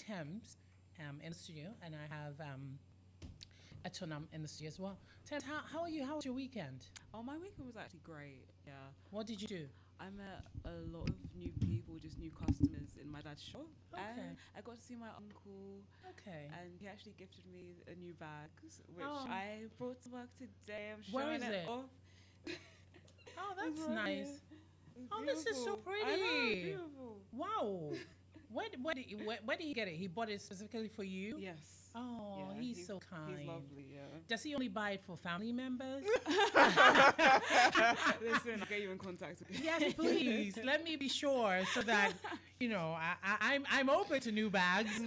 Thames in the studio, and I have Etonam in the studio as well. Thames, how are you? How was your weekend? Oh, my weekend was actually great. Yeah. What did you do? I met a lot of new people, just new customers in my dad's shop. Okay. And I got to see my uncle. Okay. And he actually gifted me a new bag, which Oh. I brought to work today. I'm Where showing is it? off. Oh, that's It's right nice. here. It's Oh, this is so beautiful. pretty. I know, it's beautiful. Wow. Where did he get it? He bought it specifically for you? Yes. Oh, Yeah, he's so kind. He's lovely, yeah. Does he only buy it for family members? Listen, I'll get you in contact with him. Yes, please. Let me be sure so that, I'm open to new bags.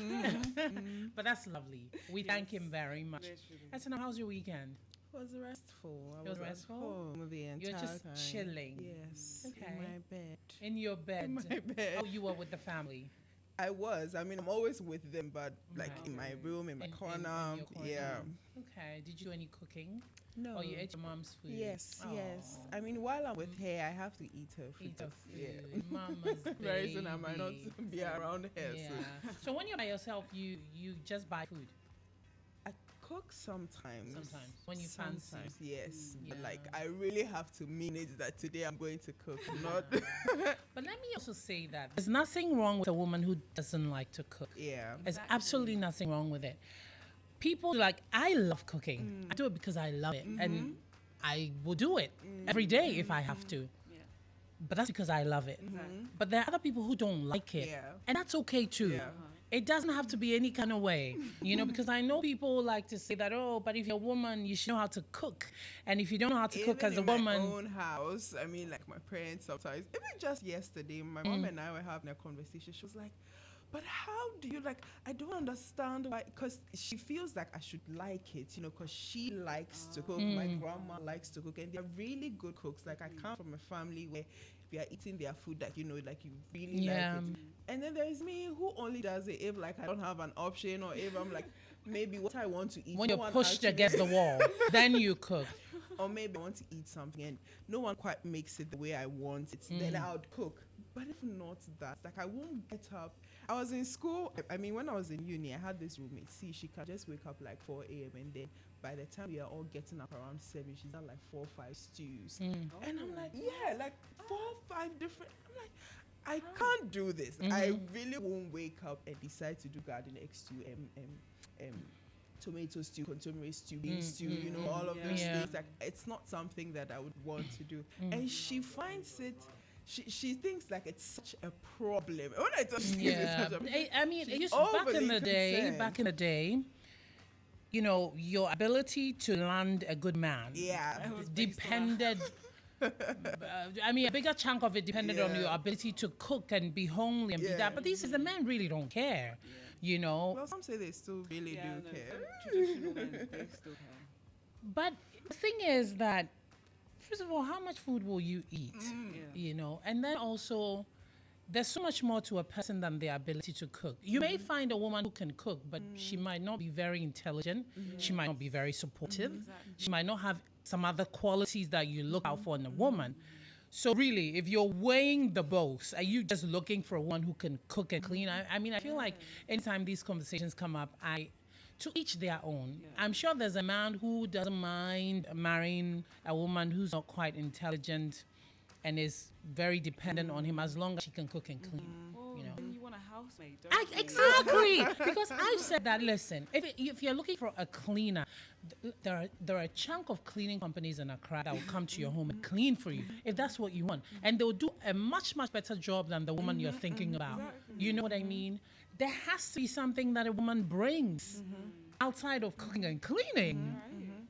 But that's lovely. We thank him very much. Literally. And so now, how's your weekend? It was restful. I It was restful? at home the entire You're just time. chilling. Yes. Okay. In my bed. In your bed? In my bed. Oh, you were with the family? I was. I mean, I'm always with them, but like in my room, in my corner. your corner. Yeah. Okay. Did you do any cooking? No. Or you ate your mom's food? Yes, Oh. yes. I mean, while I'm with her, I have to eat her food. Eat her food. Yeah. Mama's Very soon I might not baby. be around her. Yeah. So when you're by yourself, you just buy food. I cook sometimes. Sometimes, when you fancy. Sometimes, yes. But Yeah. like, I really have to mean it that today I'm going to cook, not. But let me also say that there's nothing wrong with a woman who doesn't like to cook. Yeah. There's absolutely nothing wrong with it. People like, I love cooking. I do it because I love it. And I will do it every day if I have to. Yeah. But that's because I love it. Exactly. But there are other people who don't like it. Yeah. And that's okay too. Yeah. It doesn't have to be any kind of way, because I know people like to say that, oh, but if you're a woman, you should know how to cook. And if you don't know how to cook Even as a in my woman, own house, I mean, like my parents sometimes, even just yesterday, my mom and I were having a conversation. She was like, but how do you I don't understand why, because she feels like I should like it, because she likes to cook. My grandma likes to cook, and they're really good cooks. Like, I come from a family where we are eating their food, you really Yeah. like it. And then there's me who only does it if I don't have an option, or if I'm maybe what I want to eat. when no you're one pushed actually- against the wall, then you cook. or maybe I want to eat something and no one quite makes it the way I want it, then I would cook. But if not that, I won't get up. I was in school, I mean, when I was in uni, I had this roommate. See, she can just wake up 4 a.m. and then by the time we are all getting up around 7, she's done 4 or 5 stews. And I'm like, 4 or 5 different. I'm like, I can't do this. I really won't wake up and decide to do garden egg stew, tomato stew, contemporary stew, bean stew, all of those Yeah. things. It's not something that I would want to do. And she finds it, she thinks it's such a problem. When I tell you Yeah. it's such a I mean, she's just back overly in the concerned. day, your ability to land a good man Yeah. depended. A bigger chunk of it depended on Yeah. your ability to cook and be homely and be Yeah. that. But these the men really don't care, Well, some say they still really do care. Traditional men, they still care. But the thing is that, first of all, how much food will you eat? Yeah. And then also, there's so much more to a person than their ability to cook. You may find a woman who can cook, but she might not be very intelligent. She might not be very supportive. Exactly. She might not have some other qualities that you look out for in a woman. So really, if you're weighing the both, are you just looking for a woman who can cook and clean? I feel like anytime these conversations come up, to each their own. Yeah. I'm sure there's a man who doesn't mind marrying a woman who's not quite intelligent and is very dependent on him as long as she can cook and clean. Well, You you want a housemaid, don't you? Exactly, because I've said that. Listen, if you're looking for a cleaner, there are a chunk of cleaning companies in Accra that will come to your home and clean for you if that's what you want, and they'll do a much better job than the woman you're thinking about. Exactly. You know what I mean? There has to be something that a woman brings outside of cooking and cleaning.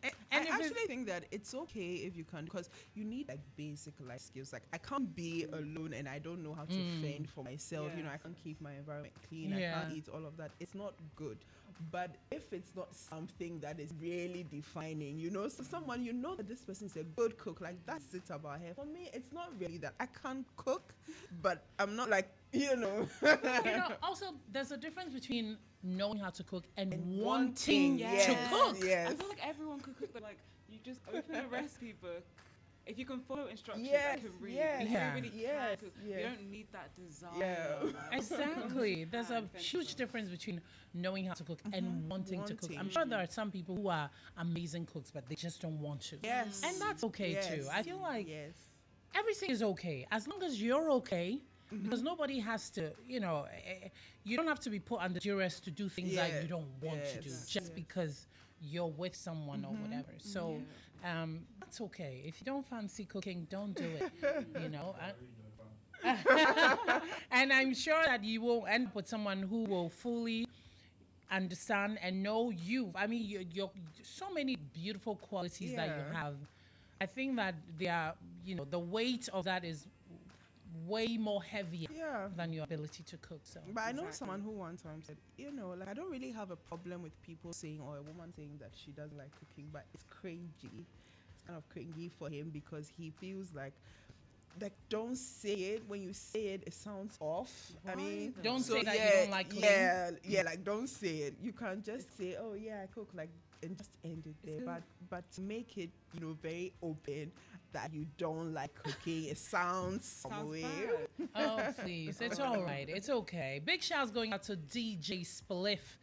I if it's- actually think that it's okay if you can, because you need basic life skills. I can't be alone and I don't know how to fend for myself. Yes. I can't keep my environment clean. Yeah. I can't eat all of that. It's not good. But if it's not something that is really defining, so someone that this person is a good cook, that's it about her. For me, it's not really that. I can't cook, but I'm not Also, there's a difference between knowing how to cook and wanting wanting, to yes, cook. yes. I feel like everyone could cook, but you just open a recipe book if you can follow instructions, Yes, I can read. yes, If Yeah. you really yes, can cook, yes. you don't need that desire. Yeah. like, Exactly. There's a thank huge you. difference between knowing how to cook and wanting to cook. Wanting. I'm sure there are some people who are amazing cooks, but they just don't want to. Yes. And that's okay too. Yes. I feel like Yes. everything is okay as long as you're okay. Because nobody has to, you don't have to be put under duress to do things that Yeah. you don't want to do Yes. just Yes. because you're with someone or whatever. So that's okay. If you don't fancy cooking, don't do it. you know. And I'm sure that you will end up with someone who will fully understand and know you. I mean, you're so many beautiful qualities that you Yeah. have. I think that they are, the weight of that is way more heavier Yeah. than your ability to cook. So But I know Exactly. someone who one time said, like I don't really have a problem with people saying or a woman saying that she doesn't like cooking, but it's cringy. It's kind of cringy for him because he feels like don't say it. When you say it, it sounds off. I Why mean, though? don't so say that yeah, you don't like cooking. yeah, like don't say it. You can just say, oh yeah, I cook, like, and just end it there. It's But to make it, very open that you don't like cooking, it sounds some Sounds way. bad. Oh, please. It's all right. It's okay. Big shouts going out to DJ Spliff,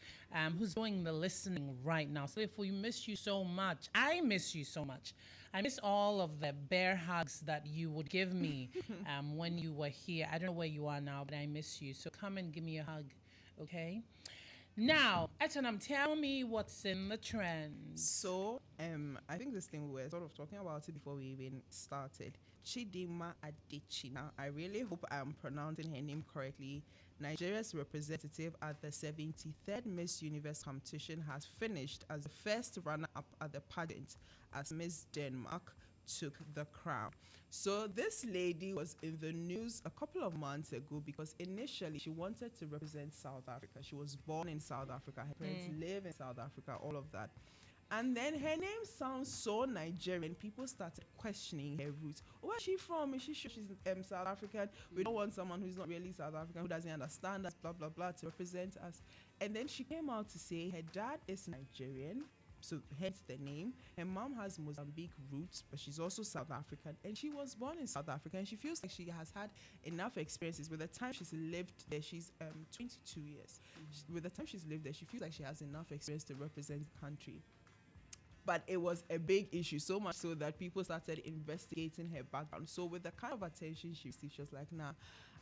who's doing the listening right now. Spliff, we miss you so much. I miss you so much. I miss all of the bear hugs that you would give me when you were here. I don't know where you are now, but I miss you. So come and give me a hug, okay? Now, Etanam, tell me what's in the trends. So, I think this thing we were sort of talking about it before we even started. Chidimma Adetshina. I really hope I'm pronouncing her name correctly. Nigeria's representative at the 73rd Miss Universe competition has finished as the first runner-up at the pageant as Miss Denmark took the crown. So this lady was in the news a couple of months ago because initially she wanted to represent South Africa. She was born in South Africa. Her parents live in South Africa, all of that. And then her name sounds so Nigerian. People started questioning her roots. Where's she from? Is she sure she's South African? We don't want someone who's not really South African, who doesn't understand us, blah, blah, blah, to represent us. And then she came out to say her dad is Nigerian, so hence the name. Her mom has Mozambique roots, but she's also South African, and she was born in South Africa, and she feels like she has had enough experiences. With the time she's lived there, she's 22 years. With the time she's lived there, she feels like she has enough experience to represent the country. But it was a big issue, so much so that people started investigating her background. So with the kind of attention she received, she was like, nah,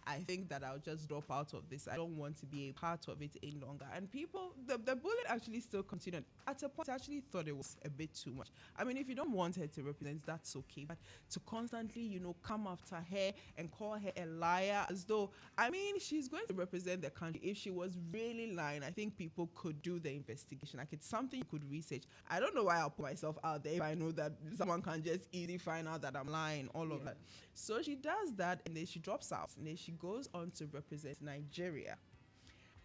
I think that I'll just drop out of this. I don't want to be a part of it any longer. And people, the bullet actually still continued. At a point, I actually thought it was a bit too much. I mean, if you don't want her to represent, that's okay. But to constantly, come after her and call her a liar as though, I mean, she's going to represent the country. If she was really lying, I think people could do the investigation. Like, it's something you could research. I don't know why I'll put myself out there if I know that someone can just easily find out that I'm lying, all of that. So she does that, and then she drops out, and then she goes on to represent Nigeria,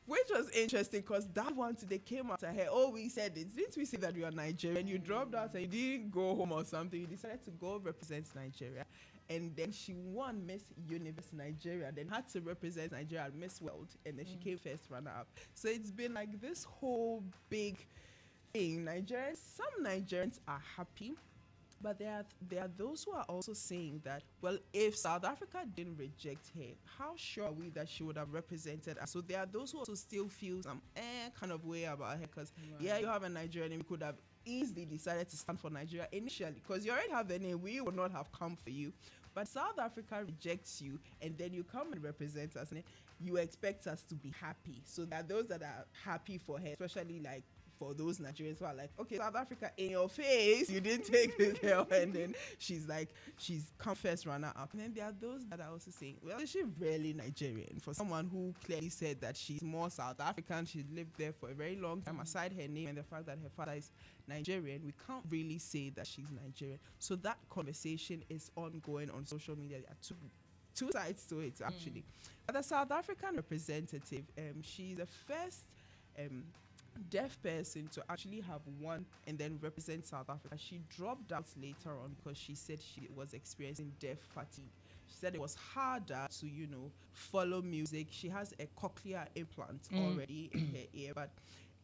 which was interesting because that one today came after her. Oh, we said it. Didn't we say that you are Nigerian? You dropped out and you didn't go home or something. You decided to go represent Nigeria. And then she won Miss Universe Nigeria, then had to represent Nigeria at Miss World, and then she came first runner-up. So it's been like this whole big thing. Some Nigerians are happy. But there are those who are also saying that, well, if South Africa didn't reject her, how sure are we that she would have represented us? So there are those who also still feel some kind of way about her because, you have a Nigerian name, you could have easily decided to stand for Nigeria initially because you already have the name, we would not have come for you. But South Africa rejects you and then you come and represent us and you expect us to be happy. So there are those that are happy for her, especially like for those Nigerians who are like, okay, South Africa, in your face, you didn't take this girl, and then she's come first runner up. And then there are those that are also saying, well, is she really Nigerian? For someone who clearly said that she's more South African, she lived there for a very long time, aside her name and the fact that her father is Nigerian, we can't really say that she's Nigerian. So that conversation is ongoing on social media. There are two sides to it, actually. But the South African representative, she's the first deaf person to actually have won and then represent South Africa. She dropped out later on because she said she was experiencing deaf fatigue. She said it was harder to, follow music. She has a cochlear implant already in her ear, but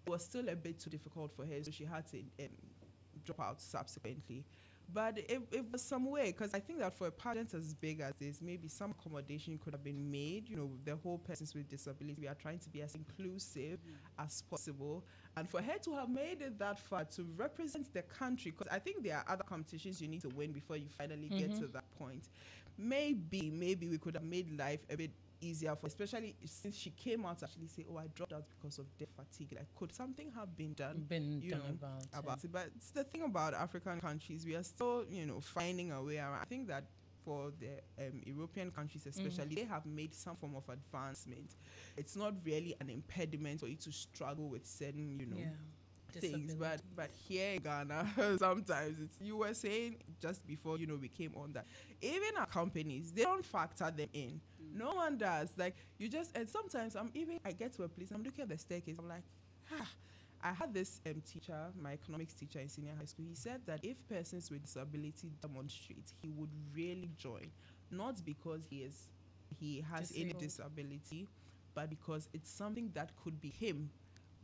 it was still a bit too difficult for her, so she had to drop out subsequently. But it was some way, because I think that for a pageant as big as this, maybe some accommodation could have been made. The whole persons with disability, we are trying to be as inclusive as possible. And for her to have made it that far to represent the country, because I think there are other competitions you need to win before you finally get to that point. Maybe we could have made life a bit easier for, especially since she came out to actually say, oh, I dropped out because of death fatigue. Like, could something have been done about it? But it's the thing about African countries, we are still finding a way around. I think that for the European countries especially, they have made some form of advancement. It's not really an impediment for you to struggle with certain things, but here in Ghana sometimes you were saying just before we came on that even our companies, they don't factor them in. No one does. Like, you just, and sometimes I get to a place, I'm looking at the staircase, I'm like, I had this teacher, my economics teacher in senior high school. He said that if persons with disability demonstrate, he would really join, not because he has any disability, but because it's something that could be him.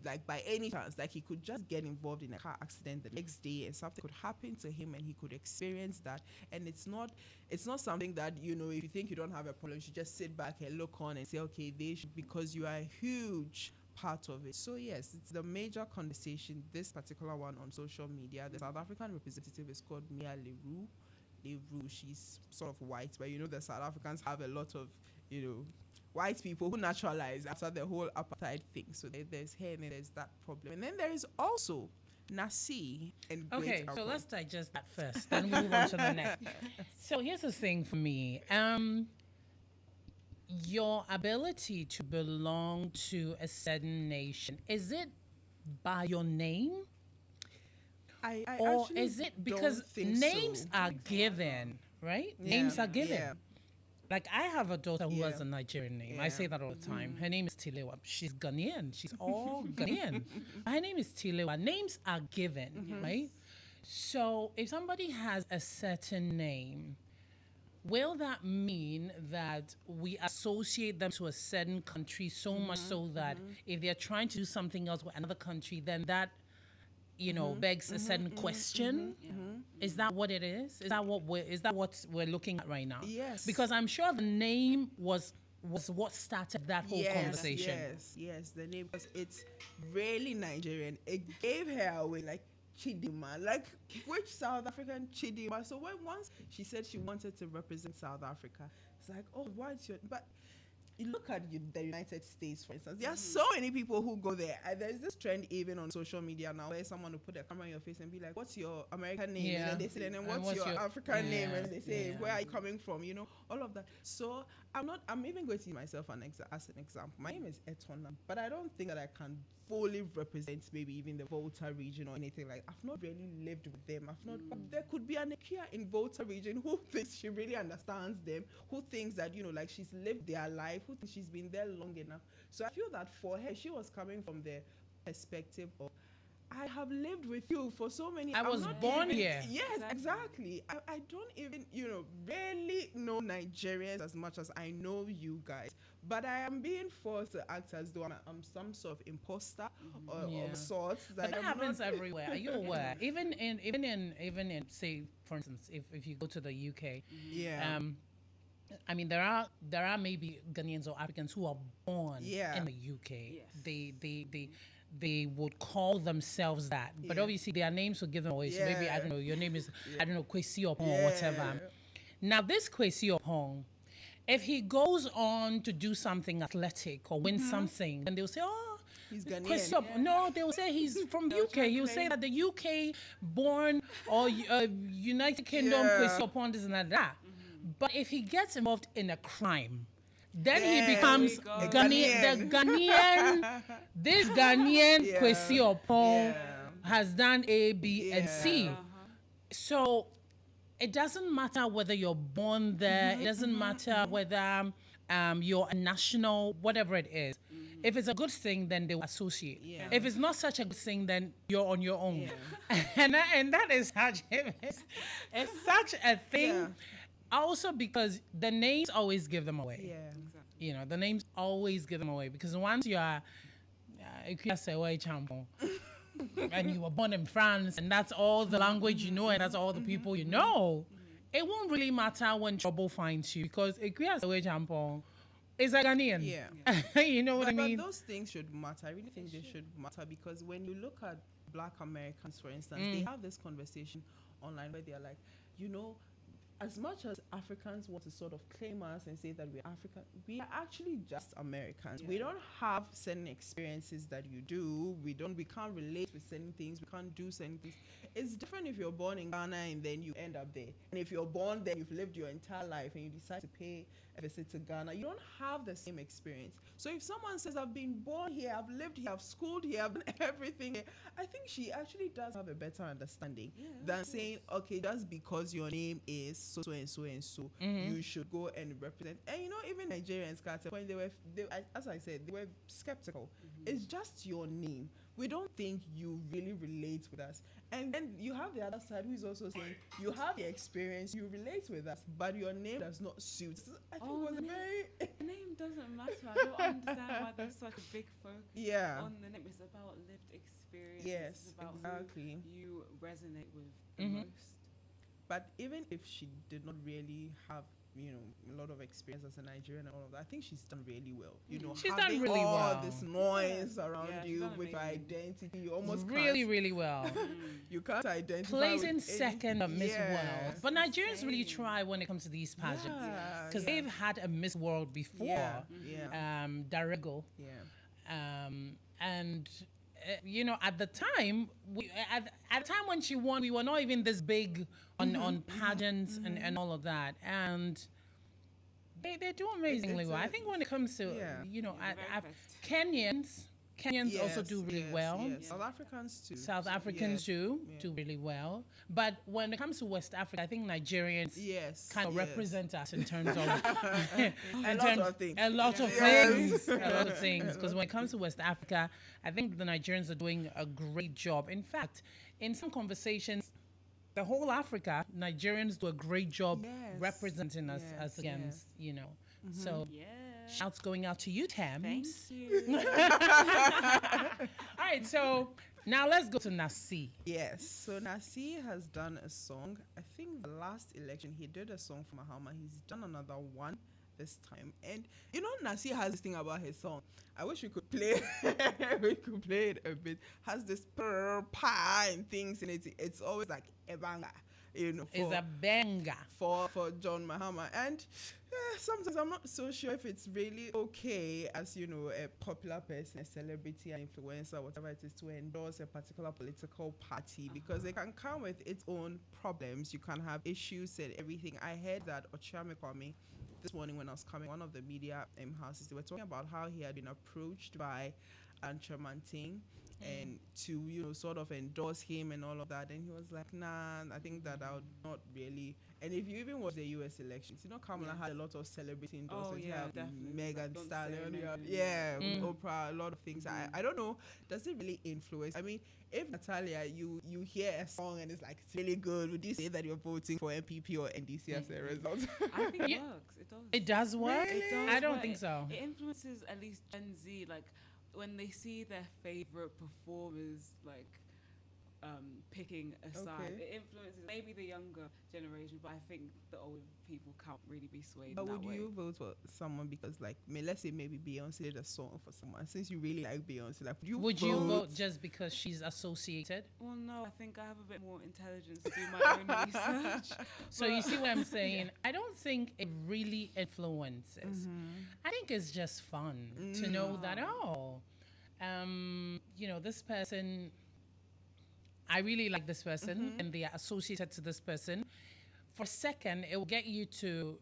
Like, by any chance, like, he could just get involved in a car accident the next day and something could happen to him and he could experience that. And it's not something that, if you think you don't have a problem, you should just sit back and look on and say, okay, they should, because you are a huge part of it. So yes, it's the major conversation, this particular one on social media. The South African representative is called Mia Leroux. She's sort of white, but the South Africans have a lot of, white people who naturalize after the whole apartheid thing. So there's her and there's that problem. And then there is also Nasi and okay, so let's digest that first, then move on to the next. So here's the thing for me. Your ability to belong to a certain nation, is it by your name? Or is it because names are given, right? Yeah, names are given. Yeah. Like, I have a daughter who has a Nigerian name. I say that all the time. Her name is Tilewa. She's Ghanaian. She's all Ghanaian. Her name is Tilewa. Names are given, right? So if somebody has a certain name, will that mean that we associate them to a certain country so much so that if they're trying to do something else with another country, then that begs a certain question? Is that what it is? Is that what we're looking at right now? Yes. Because I'm sure the name was what started that whole conversation. Yes, the name, because it's really Nigerian. It gave her away, like Chidimma, like which South African Chidimma? So once she said she wanted to represent South Africa, it's like, oh, what's your, but you look at the United States, for instance, there are so many people who go there. There's this trend even on social media now where someone will put a camera in your face and be like, what's your American name? And then they say, and then what's your African name? And they say, where are you coming from? All of that. So I'm even going to use myself as an example. My name is Etona, but I don't think that I can fully represent maybe even the Volta region or anything like that. I've not really lived with them. But there could be an Akia in Volta region who thinks she really understands them, who thinks that, like, she's lived their life, who thinks she's been there long enough. So I feel that for her, she was coming from the perspective of, I have lived with you for so many. I was born here. Yes, exactly. I don't even, really know Nigerians as much as I know you guys. But I am being forced to act as though I'm some sort of imposter of sorts. But that happens everywhere. Are you aware? Even in say, for instance, if you go to the UK, I mean, there are maybe Ghanaians or Africans who are born in the UK. Yes. They would call themselves that, but obviously their names were given away. So maybe, I don't know, your name is, I don't know, Kwesi Opong or whatever. Now this Kwesi Opong, if he goes on to do something athletic or win something, then they'll say, oh, he's Ghanaian. No, they will say he's from UK. He will say that the UK born or United Kingdom Kwesi Opong, this and that. But if he gets involved in a crime, then he becomes the Ghanaian. This Ghanaian Kwesi Opong has done A, B, and C. So it doesn't matter whether you're born there. It doesn't matter whether you're a national, whatever it is. If it's a good thing, then they will associate. If it's not such a good thing, then you're on your own. And that is such it's such a thing. Also, because the names always give them away. The names always give them away, because once you are and you were born in France, and that's all the language you know, and that's all the people you know, it won't really matter when trouble finds you, because Ikuya Sewe Jampong is a Ghanaian. Yeah. You know what I mean? But those things should matter. I really think they should matter, because when you look at Black Americans, for instance, they have this conversation online where they're like, as much as Africans want to sort of claim us and say that we're African, we are actually just Americans. We don't have certain experiences that you do. We can't relate with certain things. We can't do certain things. It's different if you're born in Ghana and then you end up there. And if you're born there, you've lived your entire life and you decide to pay a visit to Ghana, you don't have the same experience. So if someone says, I've been born here, I've lived here, I've schooled here, I've done everything here, I think she actually does have a better understanding than saying, okay, just because your name is so and so and so, you should go and represent. And even Nigerians, when as I said, they were skeptical. It's just your name. We don't think you really relate with us. And then you have the other side who is also saying, you have the experience, you relate with us, but your name does not suit. I think it was a very... The name doesn't matter. I don't understand why there's such a big focus on the name. It's about lived experience. Yes, it's about exactly. who you resonate with the most. But even if she did not really have, a lot of experience as a Nigerian and all of that, I think she's done really well. She's done really all well. This noise around you with amazing. Identity, you almost really, can't, really well. you can't identify. Placing second at Miss World. But Nigerians Insane. really try when it comes to these pageants, because they've had a Miss World before, Darego. And at the time, at the time when she won, we were not even this big on pageants and all of that. And they do amazingly well. I think when it comes to, Kenyans also do really well. Yes. South Africans too. South Africans do really well. But when it comes to West Africa, I think Nigerians kind of represent us in terms of a lot of things. A lot of things. A lot of things. Because when it comes to West Africa, I think the Nigerians are doing a great job. In fact, in some conversations, the whole Africa, Nigerians do a great job representing us as against, So shouts going out to you, Thames. Thank you. All right, so now let's go to Nasi. Yes, so Nasi has done a song. I think the last election he did a song for Mahama. He's done another one this time. And Nasi has this thing about his song. I wish we could play we could play it a bit. Has this pa and things in it. It's always like a banger. It's a banger for John Mahama. And sometimes I'm not so sure if it's really okay as a popular person, a celebrity, an influencer, whatever it is, to endorse a particular political party, because it can come with its own problems. You can have issues and everything. I heard that Ochame Kwame this morning when I was coming, one of the media houses, they were talking about how he had been approached by Chairman Ting and to sort of endorse him and all of that, and he was like, nah, I think that I would not really. And if you even watch the US elections, Kamala had a lot of celebrity endorsements. You have definitely. Megan Like, Stallion, you have, Megan, Oprah, a lot of things. I don't know, does it really influence? I mean, if Natalia, you hear a song and it's like it's really good, would you say that you're voting for MPP or NDC as a result? I think it works. It does. It does work? Really? It does I don't work. think so. It influences at least Gen Z, like when they see their favorite performers, like picking a side. It influences maybe the younger generation, but I think the older people can't really be swayed. But in would that way. you vote for someone because, like, let's say maybe Beyonce did a song for someone, since you really like Beyonce, like, would you vote just because she's associated? Well, no, I think I have a bit more intelligence to do my own research. So you see what I'm saying? I don't think it really influences. I think it's just fun to know that, this person, I really like this person and they are associated to this person. For a second, it will get you to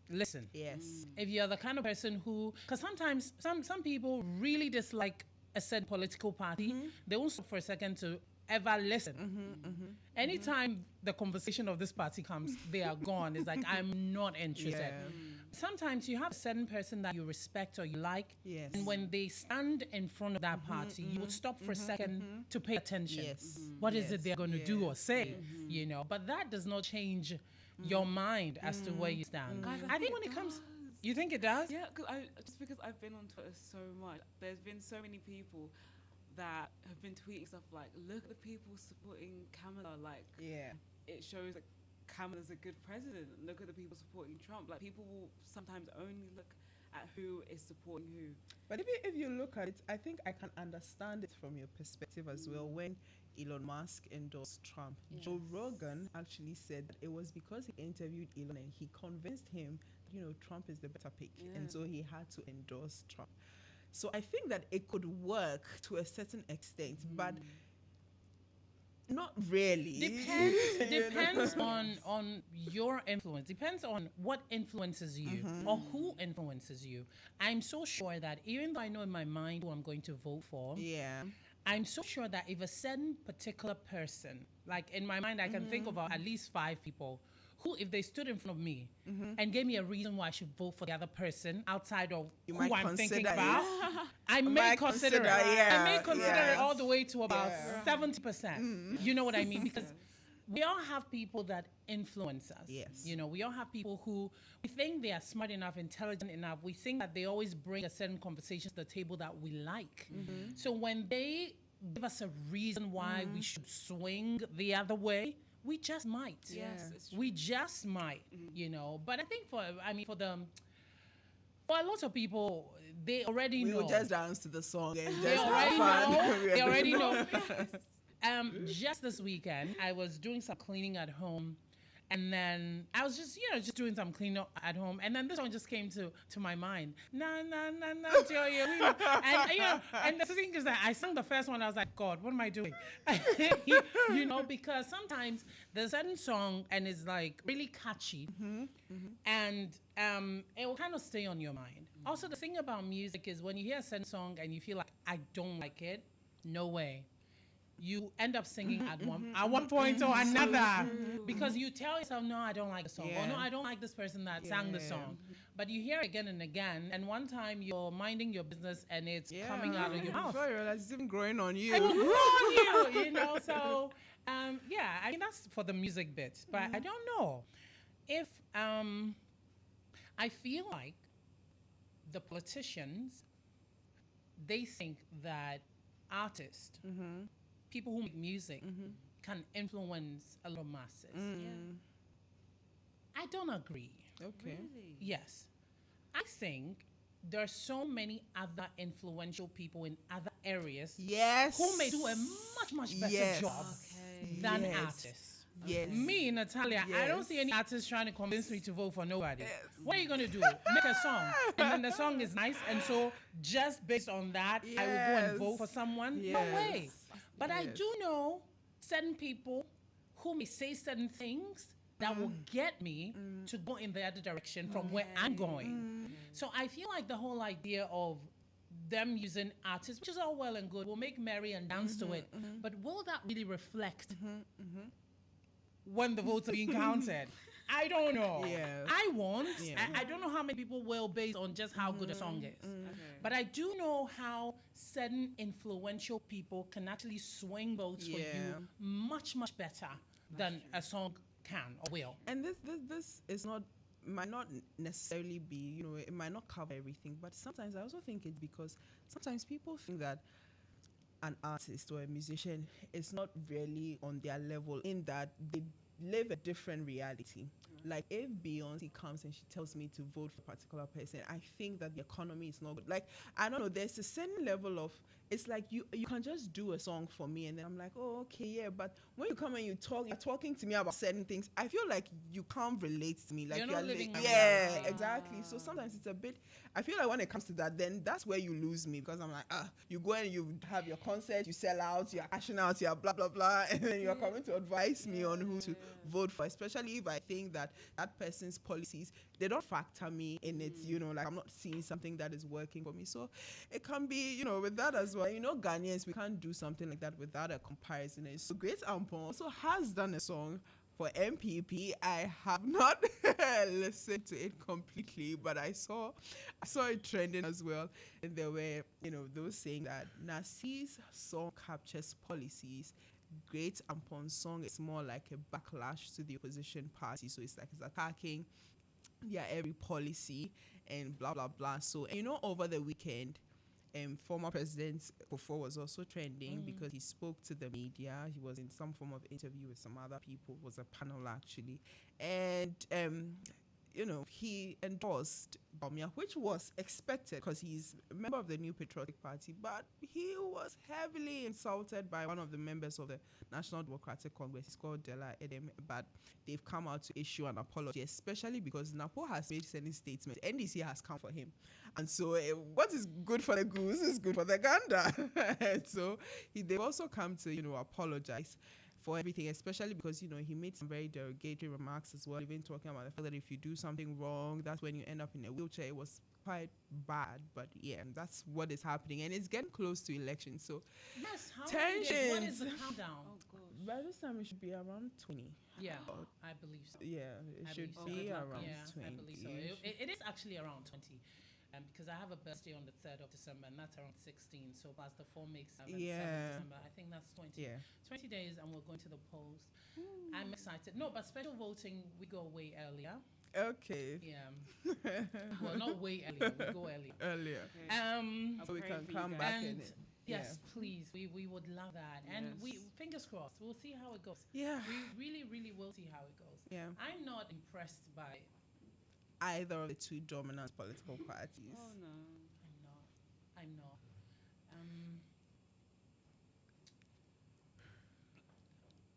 listen. Yes. If you're the kind of person who, because sometimes some people really dislike a certain political party, they won't stop for a second to ever listen. Anytime the conversation of this party comes, they are gone. It's like, I'm not interested. Sometimes you have a certain person that you respect or you like, and when they stand in front of that party, you will stop for a second to pay attention. What is it they're going to do or say? But that does not change your mind as to where you stand. Guys, I think when it comes, you think it does? Yeah, just because I've been on Twitter so much, there's been so many people that have been tweeting stuff like, look at the people supporting Kamala, like it shows that Kamala's a good president. Look at the people supporting Trump. Like, people will sometimes only look at who is supporting who. But if you look at it, I think I can understand it from your perspective as well. When Elon Musk endorsed Trump, Joe Rogan actually said that it was because he interviewed Elon and he convinced him that, Trump is the better pick. And so he had to endorse Trump. So I think that it could work to a certain extent, but not really. Depends on your influence. Depends on what influences you or who influences you. I'm so sure that even though I know in my mind who I'm going to vote for, I'm so sure that if a certain particular person, like in my mind, I can think of at least 5 people who, if they stood in front of me and gave me a reason why I should vote for the other person outside of who I'm thinking about, I may consider it. I may consider it all the way to about 70%. You know what I mean? Because we all have people that influence us. Yes. We all have people who we think they are smart enough, intelligent enough. We think that they always bring a certain conversation to the table that we like. So when they give us a reason why we should swing the other way, we just might. Yes, it's true. We just might, But I think for a lot of people, they already know. We will just dance to the song and They just already have fun. know. They already know. Just this weekend, I was doing some cleaning at home, and then I was just doing some cleaning up at home, and then this song just came to my mind. Na na na na, and the thing is that I sang the first one. I was like, God, what am I doing? Because sometimes there's a certain song and it's like really catchy, and it will kind of stay on your mind. Also, the thing about music is when you hear a certain song and you feel like I don't like it, no way. You end up singing at one point or another because you tell yourself, no, I don't like the song, or no, I don't like this person that sang the song. But you hear it again and again, and one time you're minding your business and it's coming out of your mouth. It's even growing on you. It will grow on you, So, I mean, that's for the music bit. But I don't know if I feel like the politicians, they think that artists, people who make music can influence a lot of masses. I don't agree. Okay. Really? Yes. I think there are so many other influential people in other areas who may do a much, much better job than artists. Yes. Me, Natalia, I don't see any artist trying to convince me to vote for nobody. What are you going to do? Make a song. And then the song is nice. And so just based on that, I will go and vote for someone? No way. But I do know certain people who may say certain things that will get me to go in the other direction from where I'm going. So I feel like the whole idea of them using artists, which is all well and good, will make merry and dance to it. But will that really reflect when the votes are being counted? I don't know. I won't. I don't know how many people will based on just how good a song is. But I do know how certain influential people can actually swing votes for you much, much better than a song can or will. And this is might not necessarily be, it might not cover everything, but sometimes I also think it's because sometimes people think that an artist or a musician is not really on their level, in that they live a different reality. Like, if Beyonce comes and she tells me to vote for a particular person, I think that the economy is not good. Like, I don't know, there's a certain level of, it's like you can just do a song for me and then I'm like, oh, okay, yeah. But when you come and you're talking to me about certain things, I feel like you can't relate to me. Like, you're not living exactly. So sometimes it's a bit, I feel like when it comes to that, then that's where you lose me, because I'm like, you go and you have your concert, you sell out, you're cashing out, you're blah, blah, blah, and then you're coming to advise me on who to vote for, especially if I think that person's policies, they don't factor me in it, like I'm not seeing something that is working for me. So it can be, with that as well. Ghanaians, we can't do something like that without a comparison. So Great Ampon also has done a song for MPP. I have not listened to it completely, but I saw it trending as well. And there were, those saying that Nasi's song captures policies. Great Ampon's song is more like a backlash to the opposition party. So it's like it's attacking every policy and blah, blah, blah. So, over the weekend, former President Kofo was also trending because he spoke to the media. He was in some form of interview with some other people. It was a panel actually, and he endorsed Bawumia, which was expected because he's a member of the New Patriotic Party, but he was heavily insulted by one of the members of the National Democratic Congress. It's called Dela Edem, but they've come out to issue an apology, especially because Napo has made any statement. NDC has come for him. And so what is good for the goose is good for the gander. And so they've also come to, apologize for everything, especially because, he made some very derogatory remarks as well, even talking about the fact that if you do something wrong, that's when you end up in a wheelchair. It was quite bad, but yeah, that's what is happening. And it's getting close to elections, so yes, how many days? What is the countdown? Oh gosh. by this time it should be around 20. Yeah, I believe so. Yeah, it I should believe so. be Yeah, around yeah, 20. I believe so. It is actually around 20. Because I have a birthday on the 3rd of December, and that's around 16. So plus the 4 makes 7 December. I think that's 20. Yeah. 20 days, and we're going to the polls. I'm excited. No, but special voting, we go way earlier. Okay. Yeah. Well, not way earlier. We go earlier. Earlier. I'll So we pray can for you come guys. back in And it. yes, please. We would love that. And we Yes. fingers crossed. We'll see how it goes. Yeah. We really, really will see how it goes. Yeah. I'm not impressed by. Either of the two dominant political parties. Oh no. I'm not.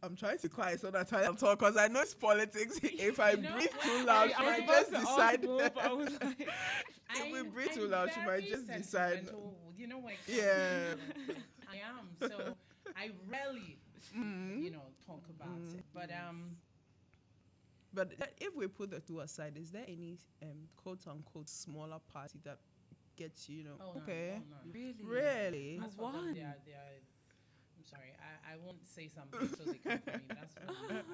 I'm trying to quiet so that I can talk because I know it's politics. If I You know breathe what? too loud, I she might was just decide. More, but I was like, If we I'm- breathe too I'm loud, she might very just decide. sentimental. You know what? Yeah. I am. So I rarely, talk about it. But if we put the two aside, is there any quote unquote smaller party that gets you? Oh, no, Okay. oh, no. really? Really? As for them, One. they are, I'm sorry, I won't say something so they come for me. But that's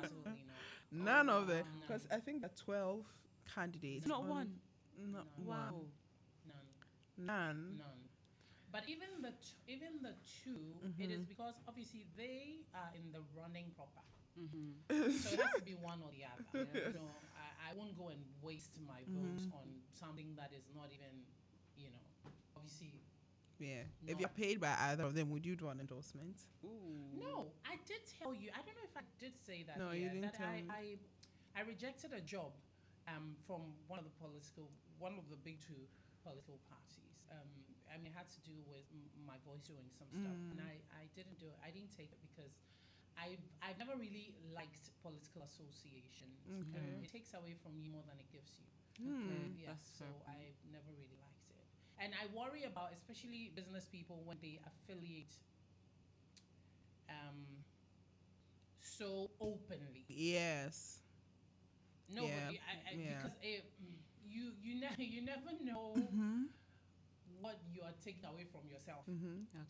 absolutely not. None of them. no. Because I think the 12 candidates. Not one. Not No. one. Wow. None. None. But even the two, it is because obviously they are in the running proper. So it has to be one or the other. I won't go and waste my votes on something that is not even, obviously. Yeah. No. If you're paid by either of them, would you do an endorsement? Ooh. No, I did tell you. I don't know if I did say that. No, here, you didn't that tell me. I rejected a job from one of the big two political parties. It had to do with my voice doing some stuff, and I didn't do it. I didn't take it because I've never really liked political association. It takes away from you more than it gives you. Okay, Yeah, that's so fair. I've never really liked it. And I worry about, especially business people, when they affiliate so openly. Yes. Nobody, Yeah. because you never know what you are taking away from yourself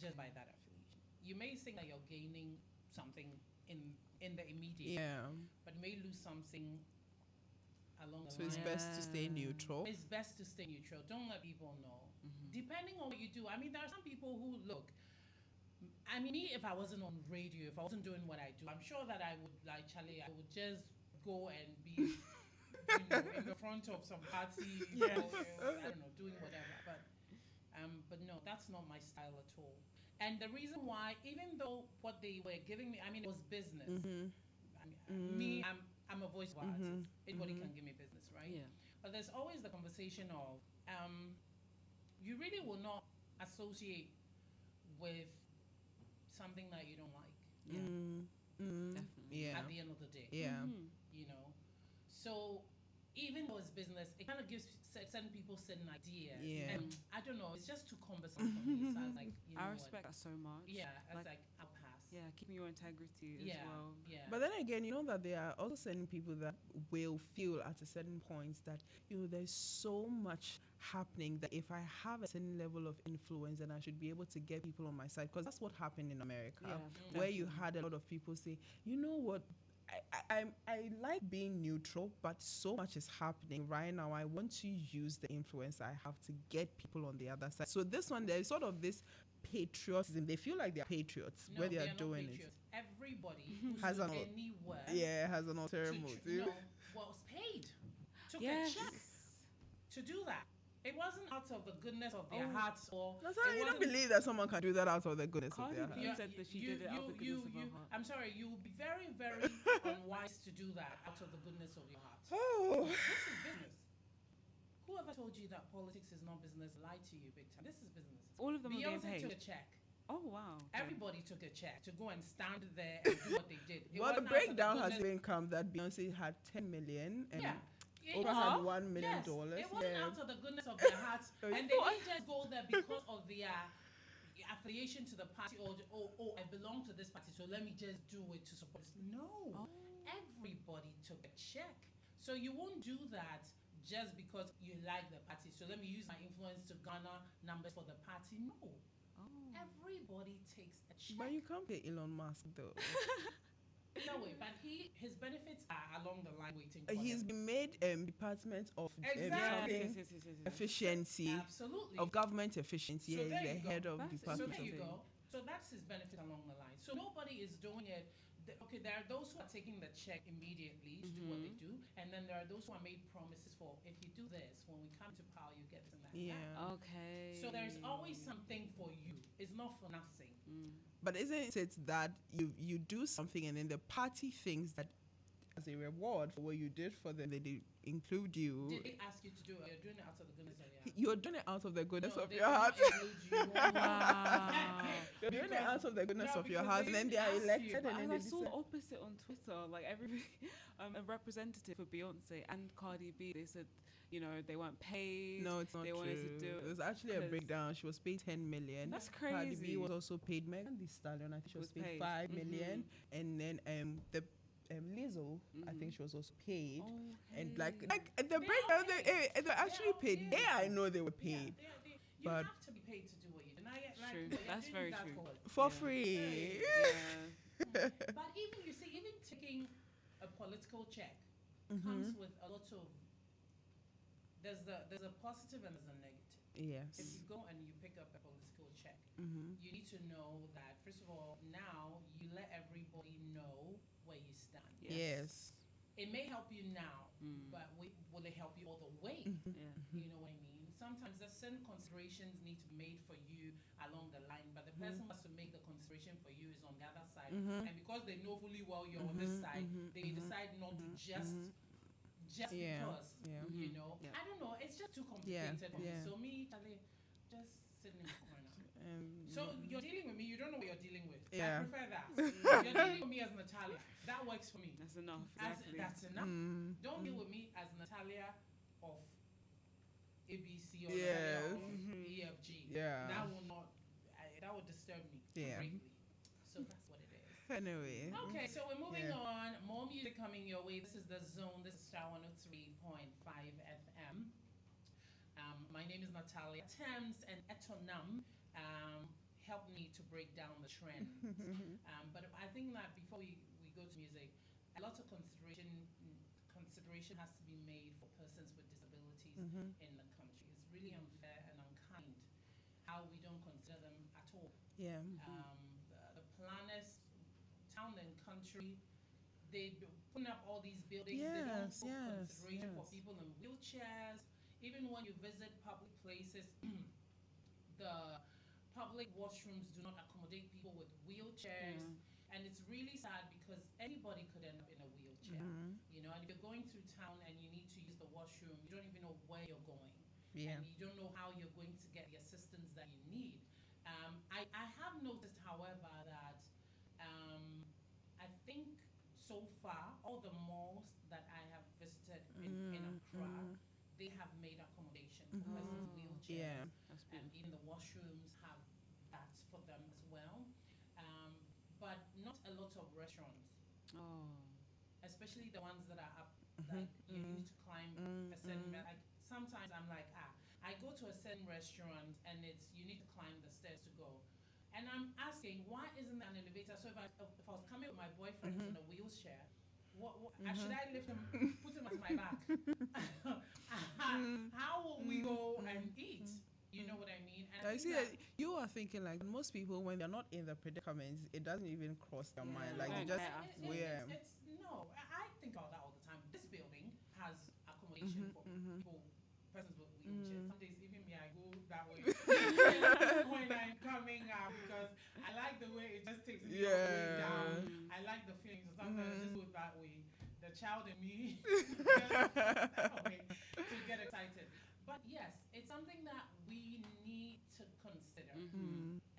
just by that affiliation. You may think that you're gaining something in the immediate, but may lose something along the So line. it's best to stay neutral. It's best to stay neutral. Don't let people know. Depending on what you do. I mean, there are some people who look. I mean, me, if I wasn't on radio, if I wasn't doing what I do, I'm sure that I would, like Charlie, I would just go and be in the front of some party, I don't know, doing whatever. But no, that's not my style at all. And the reason why, even though what they were giving me, I mean, it was business. Me, I'm a voice artist. Anybody can give me business, right? Yeah. But there's always the conversation of, you really will not associate with something that you don't like. Definitely. Yeah. At the end of the day. Yeah. So even though it's business, it kind of gives certain people certain ideas. Yeah. And I don't know, it's just too cumbersome for me. So I was like, I respect that so much. Yeah, I was Like- like, I'll pass. Yeah, keeping your integrity as Yeah, well. yeah. But then again, that there are also certain people that will feel at a certain point that, there's so much happening that if I have a certain level of influence, then I should be able to get people on my side. Because that's what happened in America, Yeah, where you had a lot of people say, you know what, I like being neutral, but so much is happening right now. I want to use the influence I have to get people on the other side. So this one, there's sort of this patriotism. They feel like they're patriots No, where they are not doing patriots. Everybody who's Has doing an- any work it. Has an ulterior motive. was paid. Took Yes. a check to do that. It wasn't out of the goodness of their hearts, or That's why it you don't wasn't- believe that someone can do that out of the goodness of Cardi their B heart. Yeah, said that she did it out of the goodness of her heart. I'm sorry, you would be very, very unwise to do that out of the goodness of your heart. Oh. This is business. Whoever told you that politics is not business lied to you big time. This is business. All of them are getting Beyonce took paid. a check. Oh wow. Okay. Everybody took a check to go and stand there and do what they did. It Well, the wasn't out of breakdown has goodness- even come that Beyonce had 10 million and Yeah. Oprah had $1 million. Yes, it wasn't Yeah. out of the goodness of their hearts, So and it's they not- didn't just go there because of their affiliation to the party, or I belong to this party, so let me just do it to support this. No, Oh. everybody took a check, so you won't do that just because you like the party. So let me use my influence to garner numbers for the party. No, Oh. everybody takes a check. But you can't pay Elon Musk though. No way, but his benefits are along the line waiting for He's him. been made Department of Exactly. something Yes. efficiency, Absolutely. of government efficiency. So He's there the you go. head of That's- So Department there of you go. So that's his benefit along the line. So nobody is doing it. Okay, there are those who are taking the check immediately to do what they do, and then there are those who are made promises for, if you do this, when we come to power, you get this and that. and that. Yeah. Okay. So there's always something for you. It's not for nothing. But isn't it that you do something and then the party thinks that as a reward for what you did for them, they include you. Did they ask you to do it? You're doing it out of the goodness of your heart. You're doing it out of the goodness No, of they your did heart. not include you. Wow. You're doing it Because- out of the goodness no, of your because heart, they and then they didn't are ask you, elected, but and then And they I saw the decide. opposite on Twitter. Like every a representative for Beyonce and Cardi B, they said, they weren't paid. No, it's not They true. wanted to do It was actually a 'cause- breakdown. She was paid 10 million. That's Cardi B crazy. was also paid. Megan Thee Stallion, I think she was paid 5 million, and then the Lizzo, I think she was also paid. And like the breakdown, they actually all paid. paid. There, I know they were paid You But- have to be paid to do what you do. Now, like, True. you're That's doing very that true. for- for Yeah. free. Yeah. But even you see, even taking a political check comes with a lot of. There's a positive and there's a negative. If Yes. you go and you pick up a political check, Mm-hmm. you need to know that first of all, now you let everybody know where you stand. Yes. It may help you now, but will it help you all the way? Yeah. You know what I mean? Sometimes there's certain considerations need to be made for you along the line, but the person who has to make the consideration for you is on the other side. And because they know fully well you're on this side, they decide not to just Yeah, because, yeah. you know. Yeah. I don't know. It's just too complicated for me. yeah. So me, Charlie, just sitting in the corner. Um, So you're dealing with me, you don't know what you're dealing with. Yeah. I prefer that. You're dealing with me as Natalia. That works for me. That's enough. As, Exactly. that's enough. Mm. Don't deal with me as Natalia of ABC or Yes. Natalia of EFG. Yeah. That will not. That would disturb me Yeah. greatly. So that's what it is. Anyway. Okay, so we're moving Yeah. on. More music coming your way. This is The Zone. This is Starr 103.5 FM. My name is Natalia. Thames and Etonam helped me to break down the trend. But I think that before we go to music, a lot of consideration has to be made for persons with disabilities in the country. It's really unfair and unkind how we don't consider them at all. Yeah. The planners, town and country, they put up all these buildings. They don't Yes, put yes, consideration for yes. people in wheelchairs. Even when you visit public places, the public washrooms do not accommodate people with wheelchairs. And it's really sad because anybody could end up in a wheelchair. You know, and if you're going through town and you need to use the washroom, you don't even know where you're going. Yeah. And you don't know how you're going to get the assistance that you need. I have noticed, however, that I think so far, all the malls that I have visited in Accra, they have made accommodation for persons with wheelchairs. Yeah. That's And beautiful. even the washrooms have that for them as well. But not a lot of restaurants, Oh. especially the ones that are up, like you need to climb a certain, like sometimes I'm like, I go to a certain restaurant and you need to climb the stairs to go. And I'm asking, why isn't there an elevator? So if I was coming with my boyfriend who's in a wheelchair, should I lift him, put him at my back? How will we go and eat? You know what I mean? And I think see that- that you are thinking like most people when they're not in the predicaments, it doesn't even cross their mind. Like they Yeah. just Yeah. No, I think about that all the time. This building has accommodation for people persons with wheelchairs. Some days even me, I go that way when I'm coming out because I like the way it just takes me all the way down. I like the feeling, so sometimes I just go that way. The child in me just that way to get excited. But yes, it's something that we need to consider,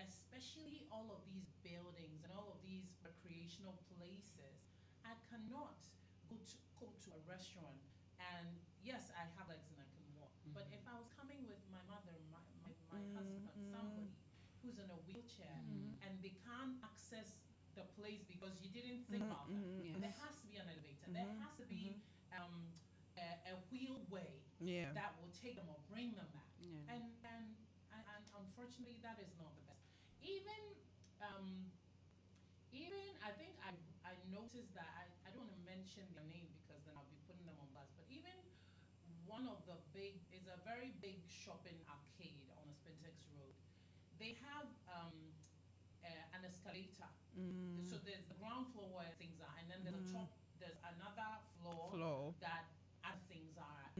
especially all of these buildings and all of these recreational places. I cannot go to a restaurant and yes, I have legs and I can walk. But if I was coming with my mother, my husband, somebody who's in a wheelchair and they can't access the place because you didn't think about that. Yes. There has to be an elevator. There has to be a wheelway that will take them or bring them back. Yeah. And unfortunately, that is not the best. Even even I think I noticed that I don't want to mention their name because then I'll be putting them on blast. But even one of the big is a very big shopping arcade on a Spintex Road. They have an escalator. So there's the ground floor where things are, and then there's a top. There's another floor that other things are at.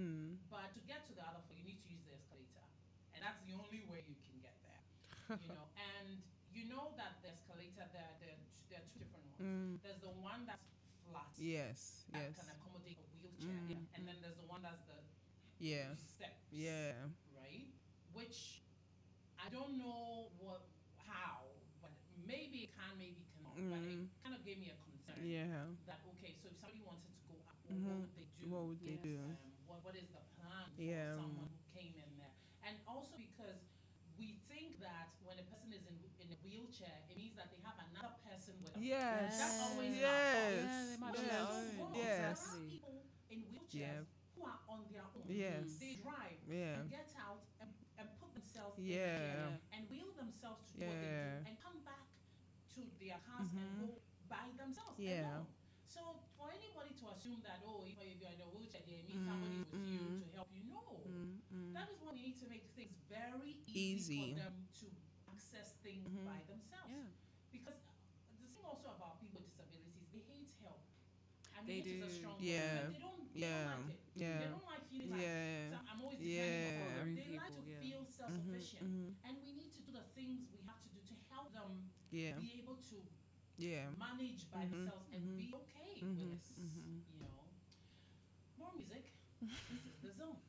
But to get to the other floor, you need to use the escalator, and that's the only way you can get there. And you know that the escalator there are two different ones. There's the one that's flat. Yes. That can accommodate a wheelchair, and then there's the one that's the steps. Yeah. Right. Which I don't know how, but maybe it can, maybe cannot. But it kind of gave me a concern. Yeah. That okay, so if somebody wanted to go up, what would they do? What would they do? What is the plan for someone who came in there? And also because we think that when a person is in a wheelchair, it means that they have another person with them. Yes. That's always yes. they might be yes. their own. Yes. There are people in wheelchairs who are on their own. Yes. They drive and get out and put themselves in the chair and wheel themselves to do what they do and come back to their cars and go by themselves alone. So for anybody to assume that, if you're in a wheelchair, it means somebody is with you to help you. No. That is why we need to make things very easy for them to access things by themselves. Yeah. Because the thing also about people with disabilities, they hate help. I mean, They it is do. a strong word, Yeah. but they don't like it. They don't like feeling like I'm always depending on them. They like to feel self-sufficient. And we need to do the things we have to do to help them be able to manage by themselves and be okay with this. More music. This is The Zone.